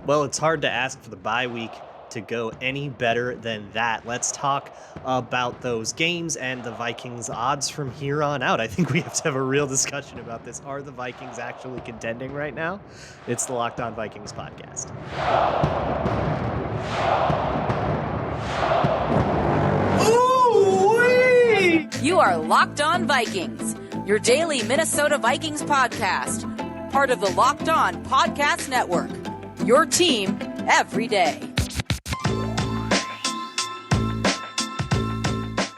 Well, it's hard to ask for the bye week to go any better than that. Let's talk about those games and the Vikings' odds from here on out. I think we have to have a real discussion about this. Are the Vikings actually contending right now? It's the Locked On Vikings podcast. Ooh-wee! You are Locked On Vikings, your daily Minnesota Vikings podcast, part of the Locked On Podcast Network. Your team every day.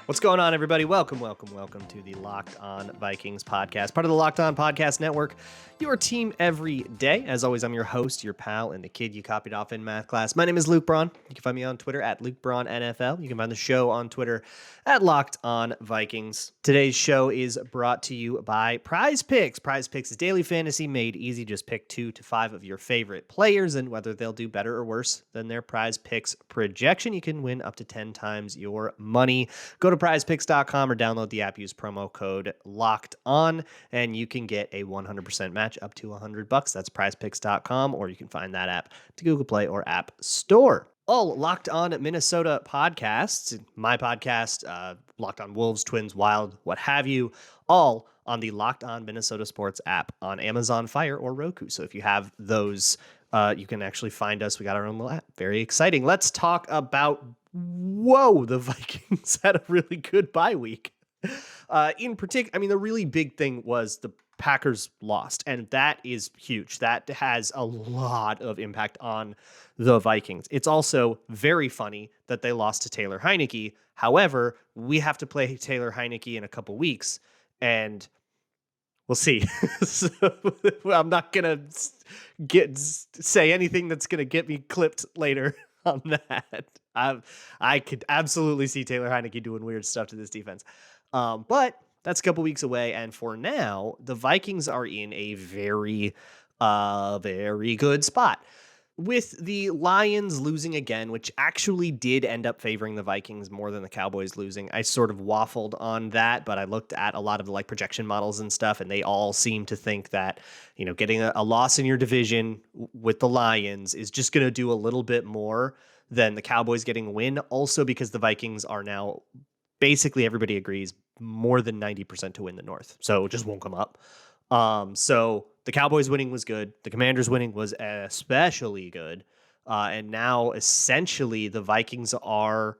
What's going on, everybody? Welcome to the Locked On Vikings podcast, part of the Locked On Podcast Network, your team every day. As always, I'm your host, your pal, and the kid you copied off in math class. My name is Luke Braun. You can find me on Twitter at Luke Braun NFL. You can find the show on Twitter at Locked On Vikings. Today's show is brought to you by Prize Picks. Prize Picks is daily fantasy made easy. Just pick 2 to 5 of your favorite players, and whether they'll do better or worse than their Prize Picks projection, you can win up to 10 times your money. Go to prizepicks.com or download the app. Use promo code Locked On, and you can get a 100% match up to $100. That's prizepicks.com, or you can find that app to Google Play or App Store. All Locked On Minnesota podcasts, my podcast, Locked On Wolves, Twins, Wild, what have you, all on the Locked On Minnesota Sports app on Amazon Fire or Roku. So if you have those, you can actually find us. We got our own little app. Very exciting. Let's talk about, the Vikings had a really good bye week. In particular, the really big thing was the Packers lost, and that is huge. That has a lot of impact on the Vikings. It's also very funny that they lost to Taylor Heinicke. However, we have to play Taylor Heinicke in a couple weeks, and we'll see. So, I'm not gonna say anything that's gonna get me clipped later on that. I could absolutely see Taylor Heinicke doing weird stuff to this defense, but that's a couple weeks away, and for now, the Vikings are in a very good spot. With the Lions losing again, which actually did end up favoring the Vikings more than the Cowboys losing. I sort of waffled on that, but I looked at a lot of the projection models and stuff, and they all seem to think that, getting a loss in your division with the Lions is just going to do a little bit more than the Cowboys getting a win. Also, because the Vikings are now, basically everybody agrees, more than 90% to win the North. So it just won't come up. So the Cowboys winning was good. The Commanders winning was especially good. And now essentially the Vikings are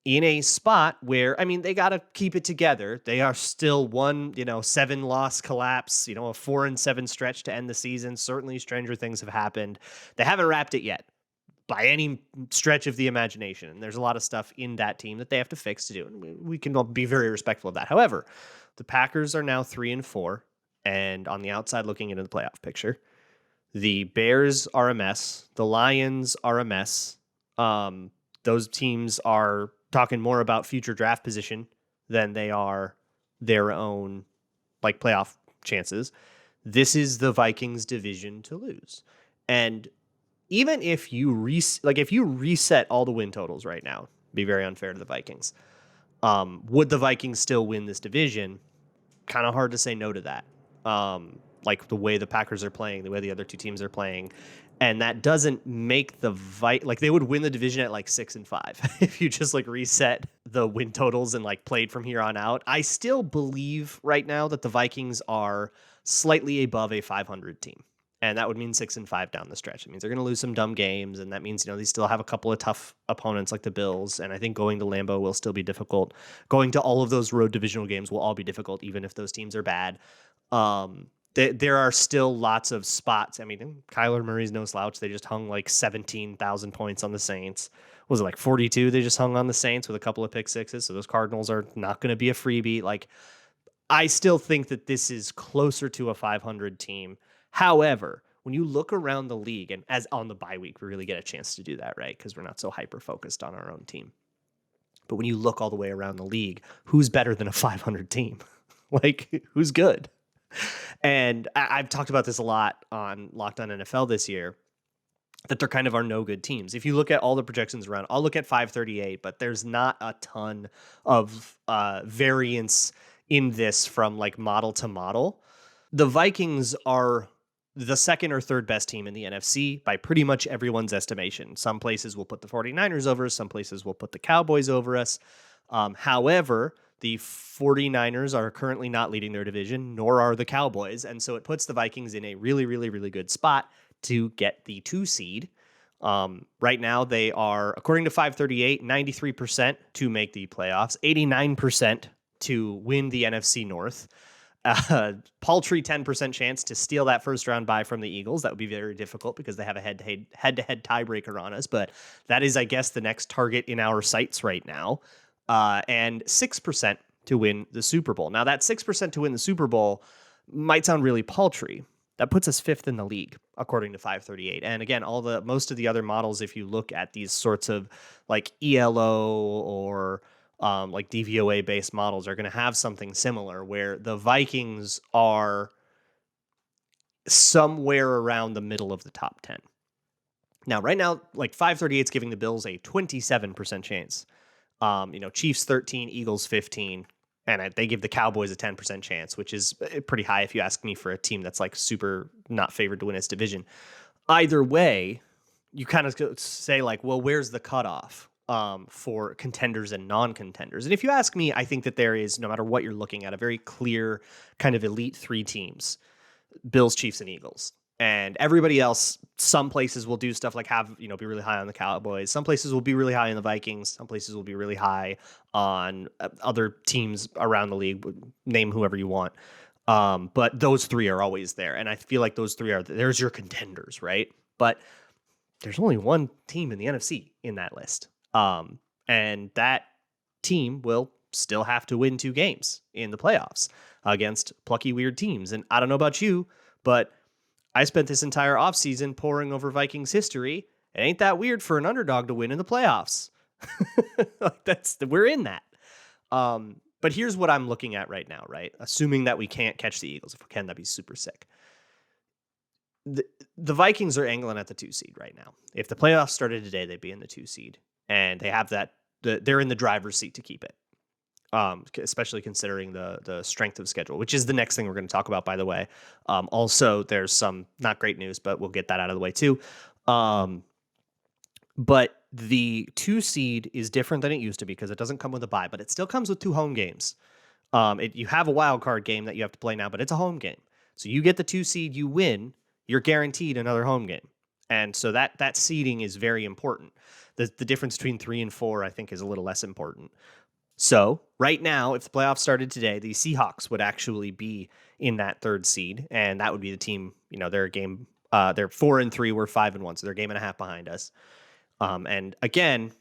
in a spot where, they got to keep it together. They are still 7-loss collapse, a 4-7 stretch to end the season. Certainly stranger things have happened. They haven't wrapped it yet by any stretch of the imagination. And there's a lot of stuff in that team that they have to fix to do. And we can all be very respectful of that. However, the Packers are now 3-4. And on the outside looking into the playoff picture, the Bears are a mess. The Lions are a mess. Those teams are talking more about future draft position than they are their own playoff chances. This is the Vikings division to lose. And even if you reset all the win totals right now, be very unfair to the Vikings. Would the Vikings still win this division? Kind of hard to say no to that. The way the Packers are playing, the way the other two teams are playing. And that doesn't make the they would win the division at 6-5 if you just reset the win totals and played from here on out. I still believe right now that the Vikings are slightly above a 500 team. And that would mean 6-5 down the stretch. It means they're going to lose some dumb games. And that means, they still have a couple of tough opponents like the Bills. And I think going to Lambeau will still be difficult. Going to all of those road divisional games will all be difficult, even if those teams are bad. There are still lots of spots. Kyler Murray's no slouch. They just hung 17,000 points on the Saints. Was it 42 they just hung on the Saints with a couple of pick sixes? So those Cardinals are not going to be a freebie. I still think that this is closer to a 500 team. However, when you look around the league, and as on the bye week, we really get a chance to do that, right? Because we're not so hyper-focused on our own team. But when you look all the way around the league, who's better than a 500 team? Who's good? And I've talked about this a lot on Locked On NFL this year, that there kind of are no good teams. If you look at all the projections around, I'll look at 538, but there's not a ton of variance in this from model to model. The Vikings are the second or third best team in the NFC by pretty much everyone's estimation. Some places will put the 49ers over us. Some places will put the Cowboys over us. However, the 49ers are currently not leading their division, nor are the Cowboys. And so it puts the Vikings in a really, really, really good spot to get the 2 seed. Right now, they are, according to 538, 93% to make the playoffs, 89% to win the NFC North. Paltry 10% chance to steal that first round bye from the Eagles. That would be very difficult because they have a head-to-head tiebreaker on us. But that is, I guess, the next target in our sights right now. And 6% to win the Super Bowl. Now, that 6% to win the Super Bowl might sound really paltry. That puts us 5th in the league, according to 538. And again, most of the other models, if you look at these sorts of like ELO or like DVOA based models, are going to have something similar where the Vikings are somewhere around the middle of the top 10. Now, right now, like 538 is giving the Bills a 27% chance. Chiefs 13, Eagles 15, and they give the Cowboys a 10% chance, which is pretty high if you ask me for a team that's like super not favored to win its division. Either way, you kind of say like, well, where's the cutoff for contenders and non-contenders? And if you ask me, I think that there is, no matter what you're looking at, a very clear kind of elite 3 teams: Bills, Chiefs, and Eagles. And everybody else, some places will do stuff like be really high on the Cowboys. Some places will be really high on the Vikings. Some places will be really high on other teams around the league. Name whoever you want. But those 3 are always there. And I feel like those 3 there's your contenders, right? But there's only one team in the NFC in that list. And that team will still have to win 2 games in the playoffs against plucky, weird teams. And I don't know about you, but I spent this entire offseason poring over Vikings history. It ain't that weird for an underdog to win in the playoffs. We're in that. But here's what I'm looking at right now, right? Assuming that we can't catch the Eagles. If we can, that'd be super sick. The Vikings are angling at the 2 seed right now. If the playoffs started today, they'd be in the 2 seed. And they have they're in the driver's seat to keep it. Especially considering the strength of schedule, which is the next thing we're going to talk about, by the way. Also, there's some not great news, but we'll get that out of the way too. But the 2 seed is different than it used to be because it doesn't come with a bye, but it still comes with 2 home games. You have a wild card game that you have to play now, but it's a home game. So you get the 2 seed, you win, you're guaranteed another home game. And so that seeding is very important. The difference between 3 and 4, I think, is a little less important. So right now, if the playoffs started today, the Seahawks would actually be in that 3rd seed, and that would be the team. They're a game. They're 4-3. We're 5-1, so they're a game and a half behind us. And again,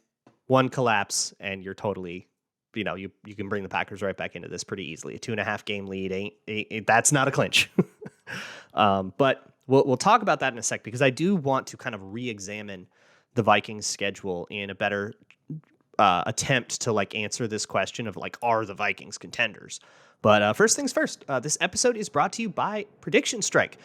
one collapse, and you're totally, you can bring the Packers right back into this pretty easily. A 2.5 game lead that's not a clinch. But we'll talk about that in a sec because I do want to kind of re-examine the Vikings schedule in a better attempt to answer this question of are the Vikings contenders? But first things first, this episode is brought to you by Prediction Strike,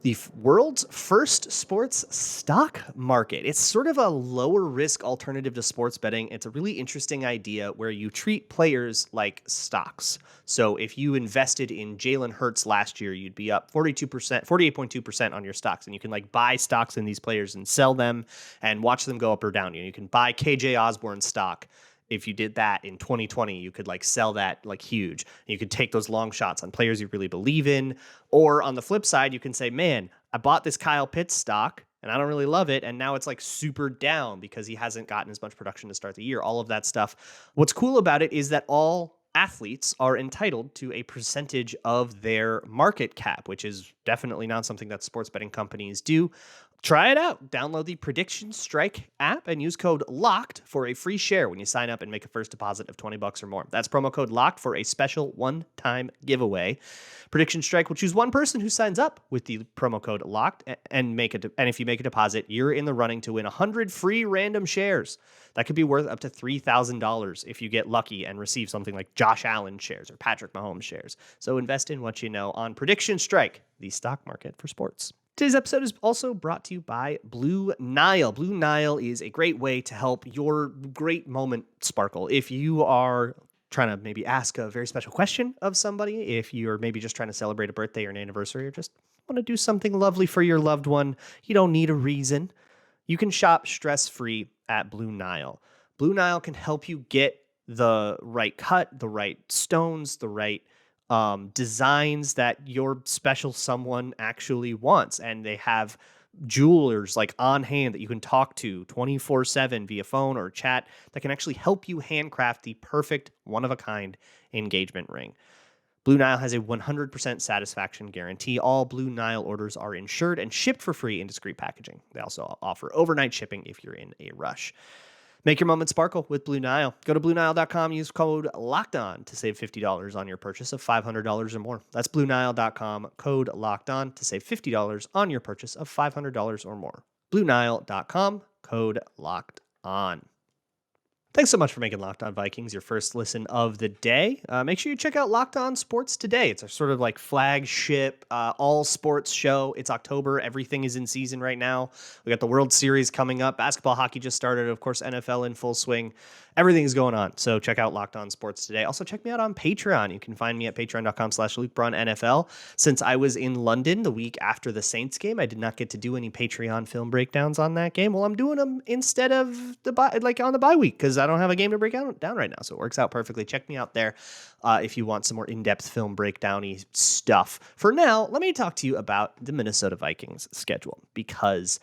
the world's first sports stock market. It's sort of a lower risk alternative to sports betting. It's a really interesting idea where you treat players like stocks. So if you invested in Jalen Hurts last year, you'd be up 48.2% on your stocks. And you can buy stocks in these players and sell them and watch them go up or down. You can buy KJ Osborne stock. If you did that in 2020, you could sell that huge. You could take those long shots on players you really believe in. Or on the flip side, you can say, man, I bought this Kyle Pitts stock and I don't really love it. And now it's super down because he hasn't gotten as much production to start the year, all of that stuff. What's cool about it is that all athletes are entitled to a percentage of their market cap, which is definitely not something that sports betting companies do. Try it out. Download the Prediction Strike app and use code LOCKED for a free share when you sign up and make a first deposit of $20 or more. That's promo code LOCKED for a special one-time giveaway. Prediction Strike will choose one person who signs up with the promo code LOCKED and if you make a deposit, you're in the running to win 100 free random shares. That could be worth up to $3,000 if you get lucky and receive something like Josh Allen shares or Patrick Mahomes shares. So invest in what you know on Prediction Strike, the stock market for sports. Today's episode is also brought to you by Blue Nile. Blue Nile is a great way to help your great moment sparkle. If you are trying to maybe ask a very special question of somebody, if you're maybe just trying to celebrate a birthday or an anniversary or just want to do something lovely for your loved one, you don't need a reason. You can shop stress-free at Blue Nile. Blue Nile can help you get the right cut, the right stones, the right designs that your special someone actually wants. And they have jewelers like on hand that you can talk to 24/7 via phone or chat that can actually help you handcraft the perfect one-of-a-kind engagement ring. Blue Nile has a 100% satisfaction guarantee. All Blue Nile orders are insured and shipped for free in discreet packaging. They also offer overnight shipping if you're in a rush. Make your moment sparkle with Blue Nile. Go to BlueNile.com, use code LOCKEDON to save $50 on your purchase of $500 or more. That's BlueNile.com, code LOCKEDON to save $50 on your purchase of $500 or more. BlueNile.com, code LOCKEDON. Thanks so much for making Locked On Vikings your first listen of the day. Make sure you check out Locked On Sports Today. It's our sort of like flagship all sports show. It's October. Everything is in season right now. We got the World Series coming up. Basketball, hockey just started. Of course, NFL in full swing. Everything is going on. So check out Locked On Sports Today. Also check me out on Patreon. You can find me at patreon.com/LukeBraunNFL. Since I was in London the week after the Saints game, I did not get to do any Patreon film breakdowns on that game. Well, I'm doing them instead of on the bye week because I don't have a game to break down right now. So it works out perfectly. Check me out there if you want some more in-depth film breakdown-y stuff. For now, let me talk to you about the Minnesota Vikings schedule because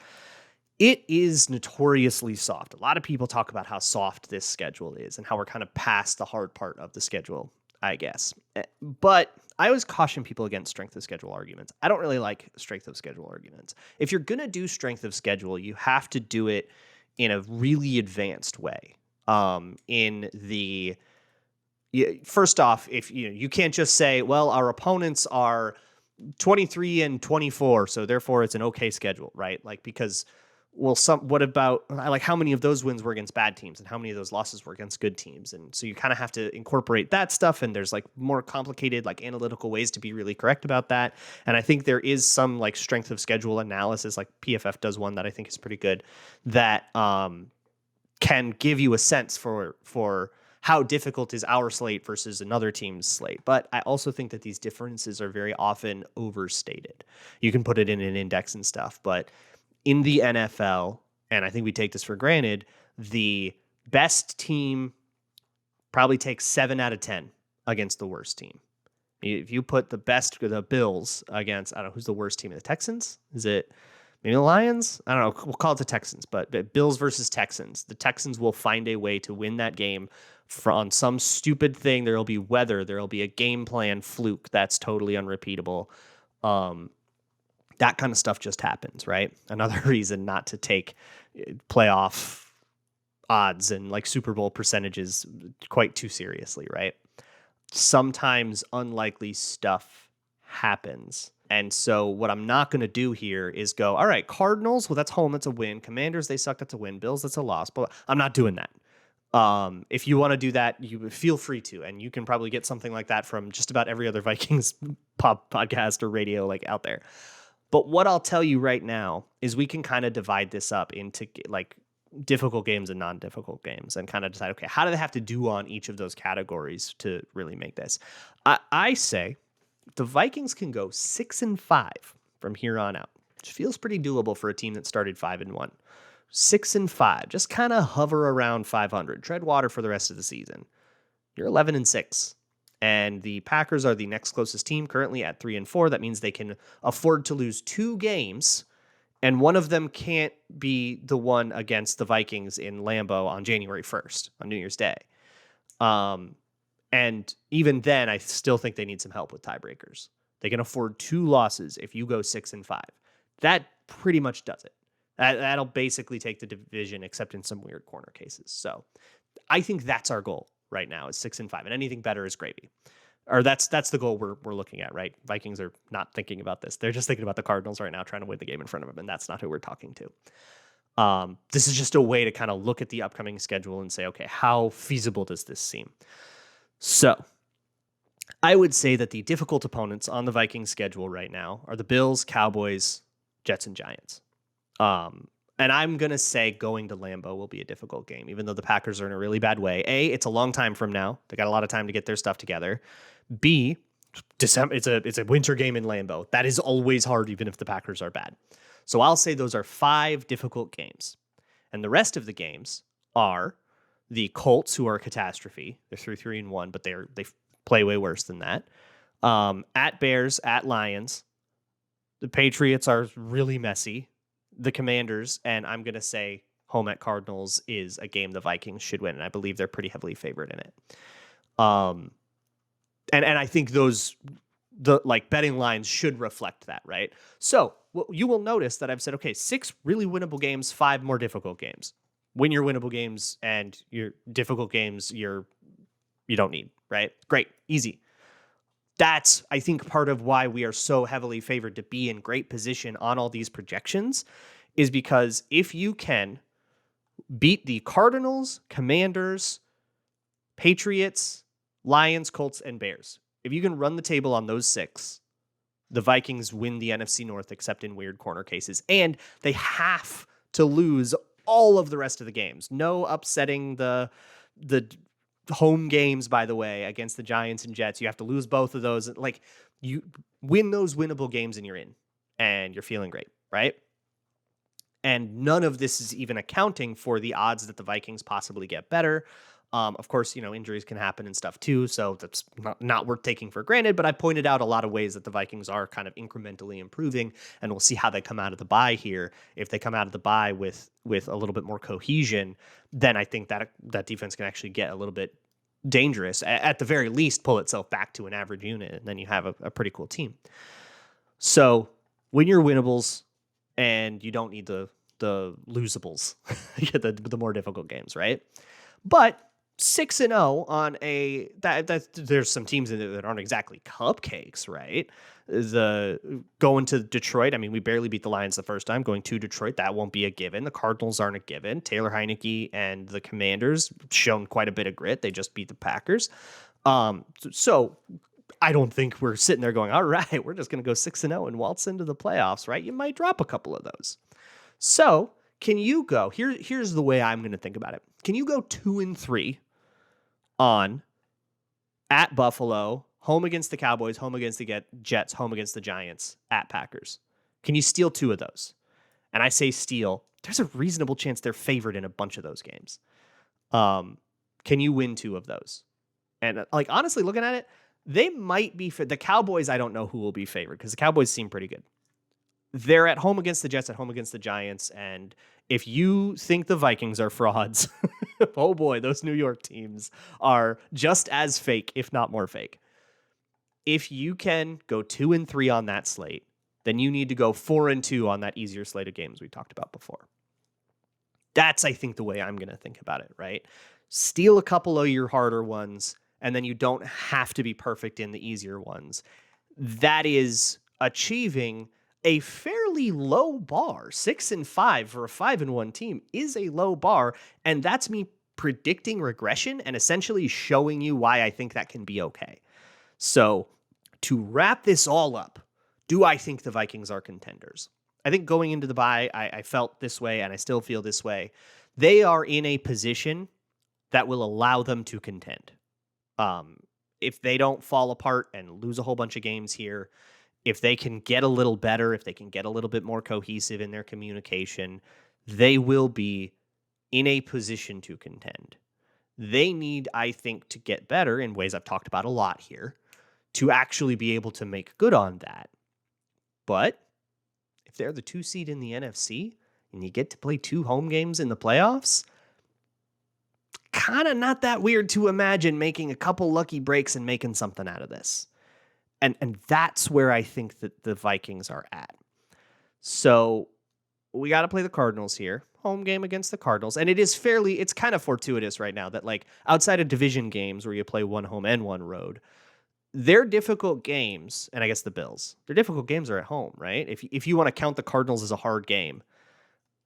it is notoriously soft. A lot of people talk about how soft this schedule is and how we're kind of past the hard part of the schedule, I guess. But I always caution people against strength of schedule arguments. I don't really like strength of schedule arguments. If you're going to do strength of schedule, you have to do it in a really advanced way. First off, if you can't just say, well, our opponents are 23-24, so therefore it's an okay schedule, right? Like, because, well, what about how many of those wins were against bad teams and how many of those losses were against good teams? And so you kind of have to incorporate that stuff. And there's like more complicated, like analytical ways to be really correct about that. And I think there is some like strength of schedule analysis, like PFF does one that I think is pretty good that, can give you a sense for how difficult is our slate versus another team's slate. But I also think that these differences are very often overstated. You can put it in an index and stuff, but in the NFL, and I think we take this for granted, the best team probably takes 7 out of 10 against the worst team. If you put the Bills against, I don't know, who's the worst team? The Texans? Is it maybe the Lions? I don't know. We'll call it the Texans, but Bills versus Texans. The Texans will find a way to win that game on some stupid thing. There'll be weather. There'll be a game plan fluke that's totally unrepeatable. That kind of stuff just happens, right? Another reason not to take playoff odds and like Super Bowl percentages quite too seriously, right? Sometimes unlikely stuff happens. And so what I'm not going to do here is go, all right, Cardinals, well, that's home, that's a win. Commanders, they suck, that's a win. Bills, that's a loss. But I'm not doing that. If you want to do that, you feel free to, and you can probably get something like that from just about every other Vikings podcast or radio like out there. But what I'll tell you right now is we can kind of divide this up into like difficult games and non-difficult games and kind of decide, okay, how do they have to do on each of those categories to really make this? I say the Vikings can go 6-5 from here on out, which feels pretty doable for a team that started 5-1. 6-5, just kind of hover around 500, tread water for the rest of the season. You're 11-6. And the Packers are the next closest team currently at 3-4. That means they can afford to lose 2 games, and one of them can't be the one against the Vikings in Lambeau on January 1st, on New Year's Day. And even then, I still think they need some help with tiebreakers. They can afford 2 losses if you go 6-5. That pretty much does it. That'll basically take the division, except in some weird corner cases. So I think that's our goal right now is 6-5, and anything better is gravy. Or that's the goal we're looking at, right? Vikings are not thinking about this. They're just thinking about the Cardinals right now, trying to win the game in front of them, and that's not who we're talking to. This is just a way to kind of look at the upcoming schedule and say, okay, how feasible does this seem? So I would say that the difficult opponents on the Vikings schedule right now are the Bills, Cowboys, Jets, and Giants. And I'm going to say going to Lambeau will be a difficult game, even though the Packers are in a really bad way. A, it's a long time from now. They got a lot of time to get their stuff together. B, December. It's a winter game in Lambeau. That is always hard, even if the Packers are bad. So I'll say those are 5 difficult games. And the rest of the games are the Colts, who are a catastrophe. They're 3-3-1, but they play way worse than that. At Bears, at Lions. The Patriots are really messy. The Commanders, and I'm going to say home at Cardinals is a game the Vikings should win, and I believe they're pretty heavily favored in it. And I think the betting lines should reflect that, right? So you will notice that I've said, okay, 6 really winnable games, 5 more difficult games. Win your winnable games, and your difficult games you don't need, right? Great, easy. That's, I think, part of why we are so heavily favored to be in great position on all these projections, is because if you can beat the Cardinals, Commanders, Patriots, Lions, Colts, and Bears, if you can run the table on those 6, the Vikings win the NFC North, except in weird corner cases. And they have to lose all of the rest of the games. No upsetting the home games, by the way, against the Giants and Jets. You have to lose both of those. Like, you win those winnable games and you're in, and you're feeling great, right? And none of this is even accounting for the odds that the Vikings possibly get better. Of course, injuries can happen and stuff too, so that's not worth taking for granted. But I pointed out a lot of ways that the Vikings are kind of incrementally improving, and we'll see how they come out of the bye here. If they come out of the bye with a little bit more cohesion, then I think that defense can actually get a little bit dangerous. At the very least, pull itself back to an average unit, and then you have a pretty cool team. So win your winnables, and you don't need the losables, the more difficult games, right? But 6-0 on that there's some teams in there that aren't exactly cupcakes, right? Going to Detroit, I mean, we barely beat the Lions the first time. Going to Detroit, that won't be a given. The Cardinals aren't a given. Taylor Heineke and the Commanders shown quite a bit of grit. They just beat the Packers. So I don't think we're sitting there going, all right, we're just going to go 6-0 and waltz into the playoffs, right? You might drop a couple of those. So can you go, here's the way I'm going to think about it. Can you go 2-3 on at Buffalo, home against the Cowboys, home against the Jets, home against the Giants, at Packers? Can you steal 2 of those? And I say steal. There's a reasonable chance they're favored in a bunch of those games. Can you win 2 of those? And honestly, looking at it, they might be the Cowboys. I don't know who will be favored because the Cowboys seem pretty good. They're at home against the Jets, at home against the Giants. And if you think the Vikings are frauds, oh boy, those New York teams are just as fake, if not more fake. If you can go 2-3 on that slate, then you need to go 4-2 on that easier slate of games we talked about before. That's, I think, the way I'm going to think about it, right? Steal a couple of your harder ones, and then you don't have to be perfect in the easier ones. That is achieving a fairly low bar. 6-5 for a 5-1 team is a low bar, and that's me predicting regression and essentially showing you why I think that can be okay. So to wrap this all up, do I think the Vikings are contenders? I think going into the bye, I felt this way, and I still feel this way. They are in a position that will allow them to contend. If they don't fall apart and lose a whole bunch of games here, if they can get a little better, if they can get a little bit more cohesive in their communication, they will be in a position to contend. They need, I think, to get better in ways I've talked about a lot here to actually be able to make good on that. But if they're the 2 seed in the NFC and you get to play 2 home games in the playoffs, kind of not that weird to imagine making a couple lucky breaks and making something out of this. And that's where I think that the Vikings are at. So we got to play the Cardinals here. Home game against the Cardinals. And it's kind of fortuitous right now that outside of division games where you play 1 home and 1 road, their difficult games, and I guess the Bills, their difficult games are at home, right? If you want to count the Cardinals as a hard game,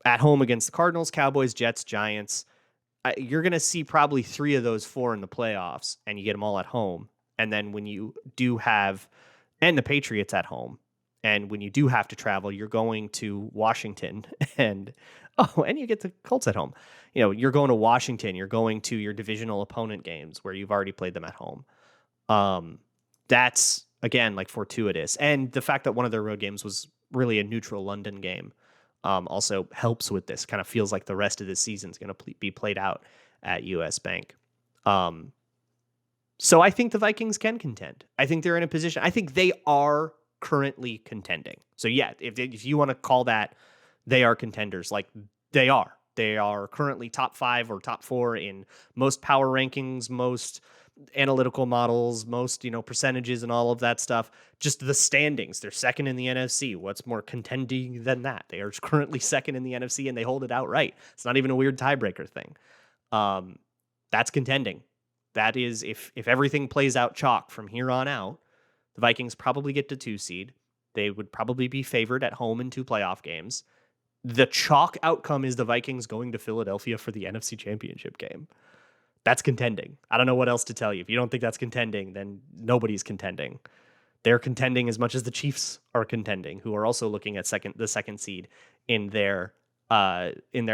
at home against the Cardinals, Cowboys, Jets, Giants, you're going to see probably 3 of those 4 in the playoffs, and you get them all at home. And then when you do have, and the Patriots at home, and when you do have to travel, you're going to Washington, and you get the Colts at home. You're going to Washington, you're going to your divisional opponent games where you've already played them at home. That's again, like fortuitous. And the fact that one of their road games was really a neutral London game also helps with this. Kind of feels like the rest of the season is going to be played out at US Bank. So I think the Vikings can contend. I think they're in a position. I think they are currently contending. So yeah, if you want to call that, they are contenders. Like they are. They are currently top 5 or top 4 in most power rankings, most analytical models, most, percentages and all of that stuff. Just the standings. They're second in the NFC. What's more contending than that? They are currently second in the NFC and they hold it outright. It's not even a weird tiebreaker thing. That's contending. That is, if everything plays out chalk from here on out, the Vikings probably get to 2 seed. They would probably be favored at home in 2 playoff games. The chalk outcome is the Vikings going to Philadelphia for the NFC Championship game. That's contending. I don't know what else to tell you. If you don't think that's contending, then nobody's contending. They're contending as much as the Chiefs are contending, who are also looking at the second seed in their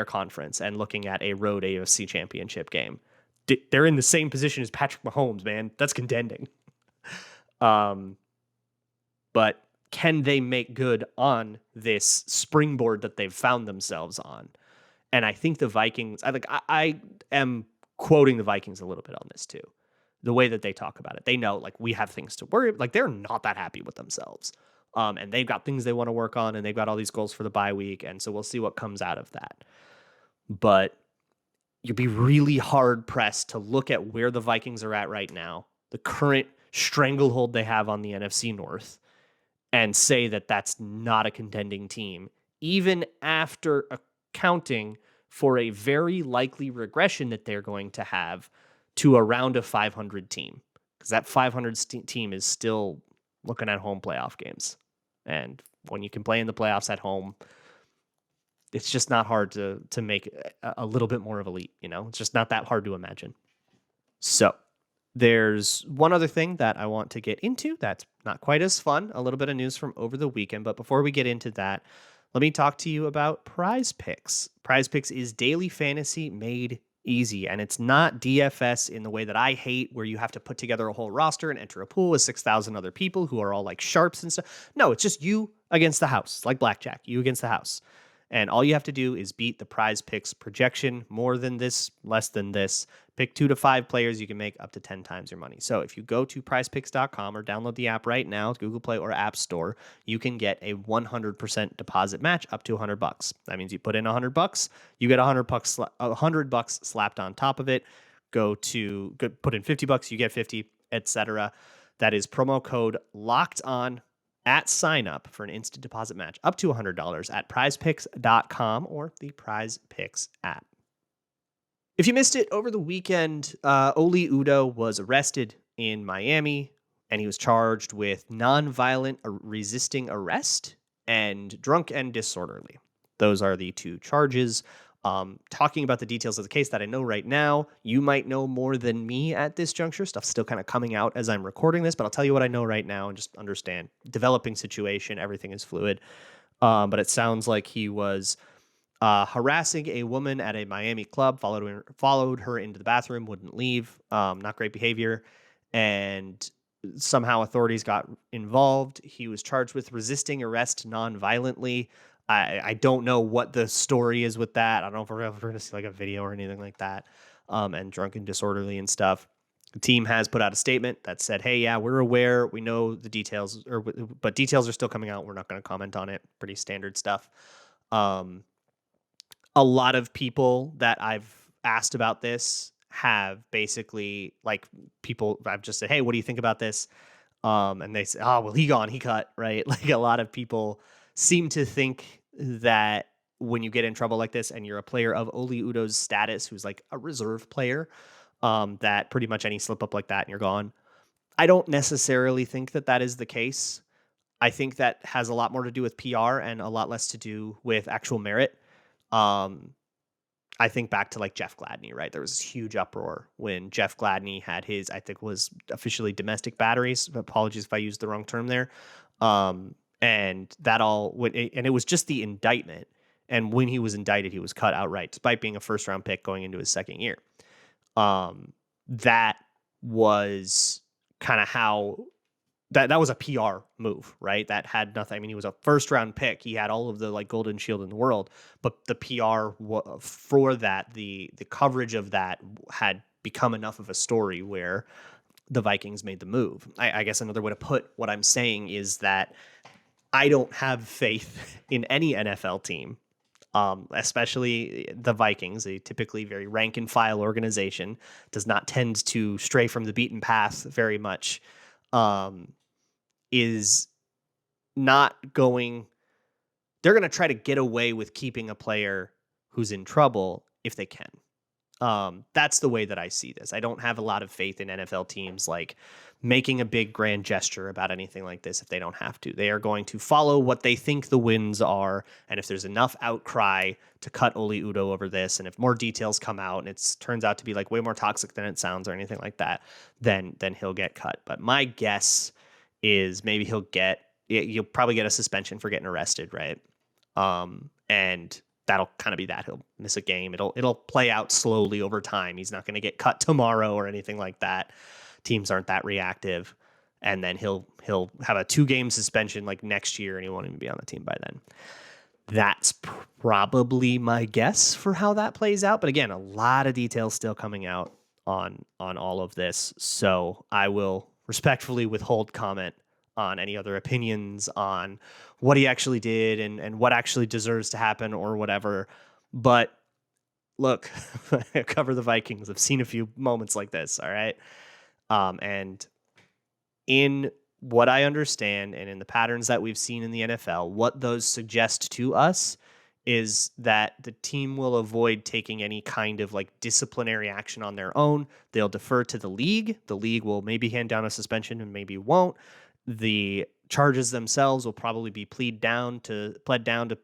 conference and looking at a road AFC Championship game. They're in the same position as Patrick Mahomes, man. That's contending. But can they make good on this springboard that they've found themselves on? And I think the Vikings, I am quoting the Vikings a little bit on this too. The way that they talk about it. They know, like, we have things to worry. Like, they're not that happy with themselves. And they've got things they want to work on, and they've got all these goals for the bye week. And so we'll see what comes out of that. But you'd be really hard pressed to look at where the Vikings are at right now, the current stranglehold they have on the NFC North, and say that that's not a contending team, even after accounting for a very likely regression that they're going to have to around a 500 team, because that 500 team is still looking at home playoff games. And when you can play in the playoffs at home, it's just not hard to make a little bit more of a leap. It's just not that hard to imagine. So there's one other thing that I want to get into that's not quite as fun, a little bit of news from over the weekend. But before we get into that, let me talk to you about Prize Picks. Prize Picks is daily fantasy made easy, and it's not DFS in the way that I hate, where you have to put together a whole roster and enter a pool with 6,000 other people who are all like sharps and stuff. No, it's just you against the house, like blackjack, you against the house. And all you have to do is beat the Prize Picks projection. More than this, less than this. Pick 2 to 5 players. You can make up to 10 times your money. So if you go to prizepicks.com or download the app right now, Google Play or App Store, you can get a 100% deposit match up to $100. That means you put in $100, you get $100 slapped on top of it. Put in $50, you get 50, etc. That is promo code LOCKEDON at sign up for an instant deposit match up to $100 at prizepicks.com or the Prize Picks app. If you missed it over the weekend, Oli Udoh was arrested in Miami, and he was charged with nonviolent resisting arrest and drunk and disorderly. Those are the 2 charges. Talking about the details of the case that I know right now, you might know more than me at this juncture. Stuff's still kind of coming out as I'm recording this, but I'll tell you what I know right now and just understand. Developing situation, everything is fluid. But it sounds like he was harassing a woman at a Miami club, followed her into the bathroom, wouldn't leave. Not great behavior. And somehow authorities got involved. He was charged with resisting arrest non-violently. I don't know what the story is with that. I don't know if we're ever going to see like a video or anything like that. And drunk and disorderly and stuff. The team has put out a statement that said, hey, yeah, we're aware. We know the details, but details are still coming out. We're not going to comment on it. Pretty standard stuff. A lot of people that I've asked about this have basically, like, people I've just said, hey, what do you think about this? And they say, oh, well, he cut, right? Like, a lot of people seem to think that when you get in trouble like this and you're a player of Oli Udoh's status, who's like a reserve player, that pretty much any slip up like that and you're gone. I don't necessarily think that that is the case. I think that has a lot more to do with PR and a lot less to do with actual merit. I think back to like Jeff Gladney, right? There was this huge uproar when Jeff Gladney had his, I think was officially domestic batteries. Apologies if I used the wrong term there. And that all went, and it was just the indictment. And when he was indicted, he was cut outright, despite being a first round pick going into his second year. That was kind of how that was a PR move, right? That had nothing. I mean, he was a first round pick. He had all of the like golden shield in the world, but the PR for that, the coverage of that had become enough of a story where the Vikings made the move. I guess another way to put what I'm saying is that I don't have faith in any NFL team, especially the Vikings, a typically very rank and file organization, does not tend to stray from the beaten path very much. Is not going, they're going to try to get away with keeping a player who's in trouble if they can. That's the way that I see this. I don't have a lot of faith in NFL teams like making a big grand gesture about anything like this if they don't have to. They are going to follow what they think the wins are, and if there's enough outcry to cut Oli Udoh over this, and if more details come out and it turns out to be like way more toxic than it sounds or anything like that, then he'll get cut. But my guess is maybe you'll probably get a suspension for getting arrested, right? And that'll kind of be that. He'll miss a game. It'll play out slowly over time. He's not going to get cut tomorrow or anything like that. Teams aren't that reactive. And then he'll have a 2-game suspension like next year, and he won't even be on the team by then. That's probably my guess for how that plays out. But again, a lot of details still coming out on all of this. So I will respectfully withhold comment on any other opinions on what he actually did and what actually deserves to happen or whatever. But look, I cover the Vikings. I've seen a few moments like this. All right. And in what I understand and in the patterns that we've seen in the NFL, what those suggest to us is that the team will avoid taking any kind of like disciplinary action on their own. They'll defer to the league. The league will maybe hand down a suspension and maybe won't. The charges themselves will probably be pled down to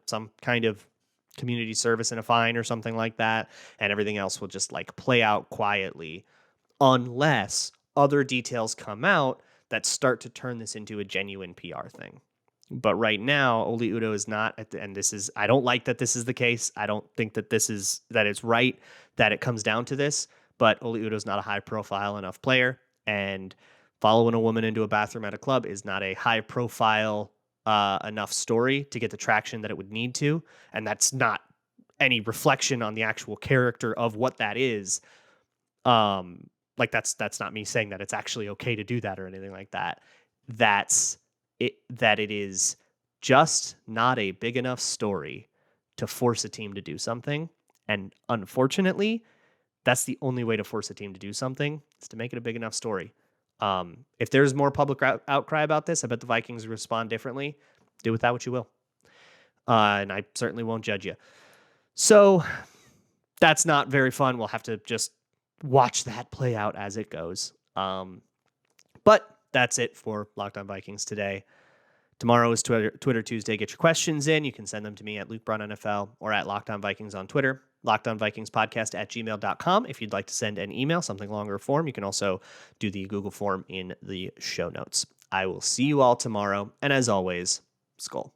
some kind of community service and a fine or something like that. And everything else will just like play out quietly unless other details come out that start to turn this into a genuine PR thing. But right now, Oli Udoh is not at the end. I don't like that this is the case. I don't think that it's right that it comes down to this, but Oli Udoh is not a high profile enough player, and following a woman into a bathroom at a club is not a high profile enough story to get the traction that it would need to. And that's not any reflection on the actual character of what that is. Like that's not me saying that it's actually okay to do that or anything like that. That's it, that it is just not a big enough story to force a team to do something. And unfortunately, that's the only way to force a team to do something, is to make it a big enough story. If there's more public outcry about this, I bet the Vikings respond differently. Do with that what you will. And I certainly won't judge you. So that's not very fun. We'll have to just watch that play out as it goes. But that's it for Locked On Vikings today. Tomorrow is Twitter Tuesday. Get your questions in. You can send them to me at Luke Braun NFL or at Locked On Vikings on Twitter. LockedOnVikingsPodcast@gmail.com. If you'd like to send an email, something longer form, you can also do the Google form in the show notes. I will see you all tomorrow. And as always, Skol.